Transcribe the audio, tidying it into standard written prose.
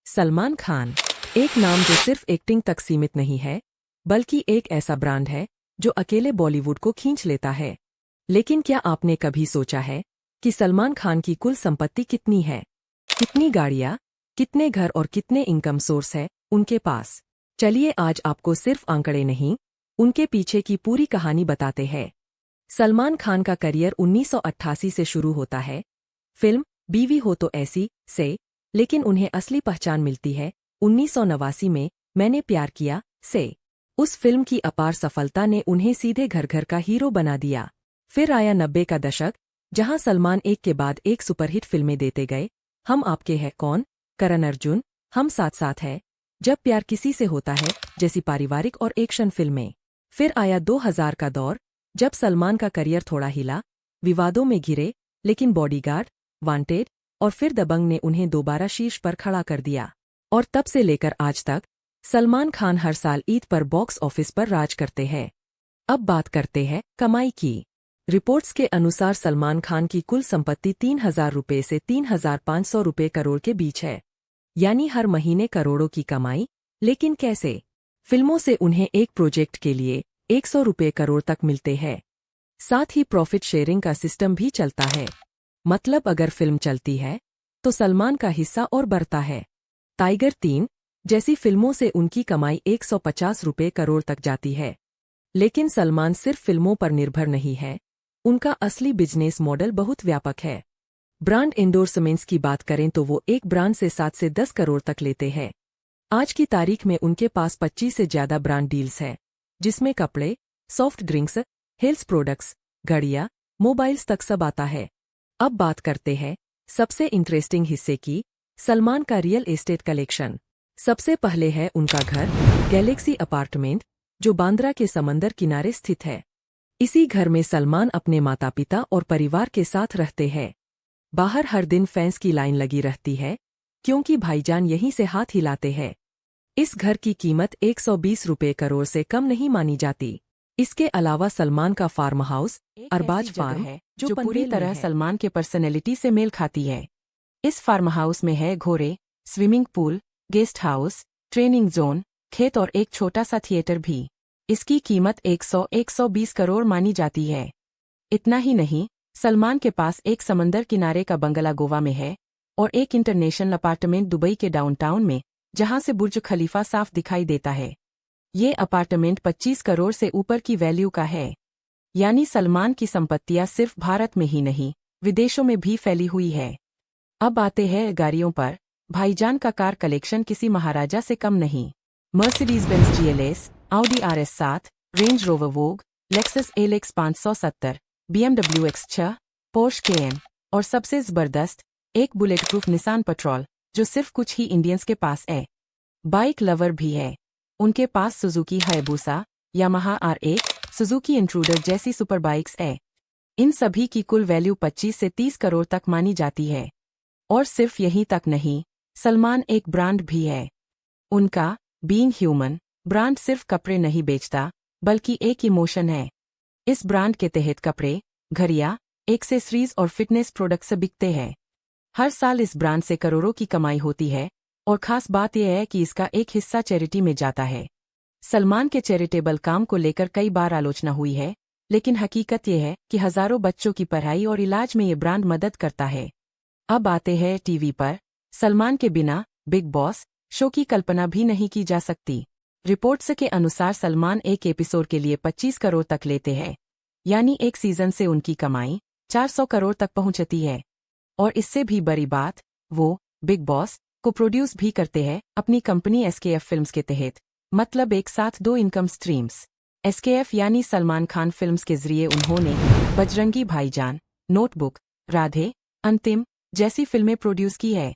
सलमान खान एक नाम जो सिर्फ एक्टिंग तक सीमित नहीं है, बल्कि एक ऐसा ब्रांड है जो अकेले बॉलीवुड को खींच लेता है। लेकिन क्या आपने कभी सोचा है कि सलमान खान की कुल संपत्ति कितनी है? कितनी गाड़ियां, कितने घर और कितने इनकम सोर्स है उनके पास? चलिए आज आपको सिर्फ आंकड़े नहीं, उनके पीछे की पूरी कहानी बताते हैं। सलमान खान का करियर 1988 से शुरू होता है। फिल्म बीवी हो तो ऐसी से, लेकिन उन्हें असली पहचान मिलती है 1989 में मैंने प्यार किया से। उस फिल्म की अपार सफलता ने उन्हें सीधे घर घर का हीरो बना दिया। फिर आया 90 का दशक, जहां सलमान एक के बाद एक सुपरहिट फिल्में देते गए। हम आपके हैं कौन, करण अर्जुन, हम साथ साथ है, जब प्यार किसी से होता है जैसी पारिवारिक और एक्शन फिल्में। फिर आया 2000 का दौर, जब सलमान का करियर थोड़ा हिला, विवादों में घिरे, लेकिन बॉडीगार्ड, वांटेड और फिर दबंग ने उन्हें दोबारा शीर्ष पर खड़ा कर दिया। और तब से लेकर आज तक सलमान खान हर साल ईद पर बॉक्स ऑफिस पर राज करते हैं। अब बात करते हैं कमाई की। रिपोर्ट्स के अनुसार सलमान खान की कुल संपत्ति 3000 रुपये से 3500 रुपये करोड़ के बीच है, यानी हर महीने करोड़ों की कमाई। लेकिन कैसे? फिल्मों से उन्हें एक प्रोजेक्ट के लिए 100 रुपये करोड़ तक मिलते हैं। साथ ही प्रॉफिट शेयरिंग का सिस्टम भी चलता है। मतलब अगर फिल्म चलती है तो सलमान का हिस्सा और बढ़ता है। टाइगर 3 जैसी फिल्मों से उनकी कमाई 150 रुपये करोड़ तक जाती है। लेकिन सलमान सिर्फ फिल्मों पर निर्भर नहीं है, उनका असली बिजनेस मॉडल बहुत व्यापक है। ब्रांड एंडोर्समेंट्स की बात करें तो वो एक ब्रांड से 7 से 10 करोड़ तक लेते हैं। आज की तारीख में उनके पास 25 से ज्यादा ब्रांड डील्स है, जिसमें कपड़े, सॉफ्ट ड्रिंक्स, हेल्थ प्रोडक्ट्स, घड़ियां, मोबाइल्स तक सब आता है। अब बात करते हैं सबसे इंटरेस्टिंग हिस्से की, सलमान का रियल एस्टेट कलेक्शन। सबसे पहले है उनका घर, गैलेक्सी अपार्टमेंट, जो बांद्रा के समंदर किनारे स्थित है। इसी घर में सलमान अपने माता पिता और परिवार के साथ रहते हैं। बाहर हर दिन फैंस की लाइन लगी रहती है, क्योंकि भाईजान यहीं से हाथ हिलाते हैं। इस घर की कीमत 120 रुपये करोड़ से कम नहीं मानी जाती। इसके अलावा सलमान का फार्म हाउस अरबाज फार्म है, जो पूरी तरह सलमान के पर्सनैलिटी से मेल खाती है। इस फार्म हाउस में है घोड़े, swimming pool, guest house, training zone, खेत और एक छोटा सा थिएटर भी। इसकी कीमत 100-120 करोड़ मानी जाती है। इतना ही नहीं, सलमान के पास एक समंदर किनारे का बंगला गोवा में है और एक इंटरनेशनल अपार्टमेंट दुबई के डाउनटाउन में, जहां से बुर्ज खलीफा साफ दिखाई देता है। ये अपार्टमेंट 25 करोड़ से ऊपर की वैल्यू का है। यानी सलमान की संपत्तियां सिर्फ भारत में ही नहीं, विदेशों में भी फैली हुई है। अब आते हैं गाड़ियों पर। भाईजान का कार कलेक्शन किसी महाराजा से कम नहीं। Mercedes Benz GLS, Audi RS7, range rover वोग, Lexus LX 570, BMW X6, Porsche Cayenne और सबसे जबरदस्त एक बुलेट प्रूफ निसान पेट्रोल, जो सिर्फ कुछ ही इंडियंस के पास है। बाइक लवर भी है। उनके पास Suzuki Hayabusa, Yamaha R1, Suzuki Intruder जैसी सुपर बाइक्स है। इन सभी की कुल वैल्यू 25 से 30 करोड़ तक मानी जाती है। और सिर्फ यहीं तक नहीं, सलमान एक ब्रांड भी है। उनका बीइंग ह्यूमन ब्रांड सिर्फ कपड़े नहीं बेचता, बल्कि एक इमोशन है। इस ब्रांड के तहत कपड़े, घड़ियां, एक्सेसरीज और फिटनेस प्रोडक्ट्स बिकते हैं। हर साल इस ब्रांड से करोड़ों की कमाई होती है और खास बात यह है कि इसका एक हिस्सा चैरिटी में जाता है। सलमान के चैरिटेबल काम को लेकर कई बार आलोचना हुई है, लेकिन हकीकत यह है कि हजारों बच्चों की पढ़ाई और इलाज में ये ब्रांड मदद करता है। अब आते हैं टीवी पर। सलमान के बिना बिग बॉस शो की कल्पना भी नहीं की जा सकती। रिपोर्ट्स के अनुसार सलमान एक एपिसोड के लिए 25 करोड़ तक लेते हैं, यानी एक सीजन से उनकी कमाई 400 करोड़ तक पहुंचती है। और इससे भी बड़ी बात, वो बिग बॉस को प्रोड्यूस भी करते हैं अपनी कंपनी SKF फिल्म्स के तहत। मतलब एक साथ 2 इनकम स्ट्रीम्स। SKF यानी सलमान खान फिल्म्स के जरिए उन्होंने बजरंगी भाईजान, नोटबुक, राधे, अंतिम जैसी फिल्में प्रोड्यूस की है।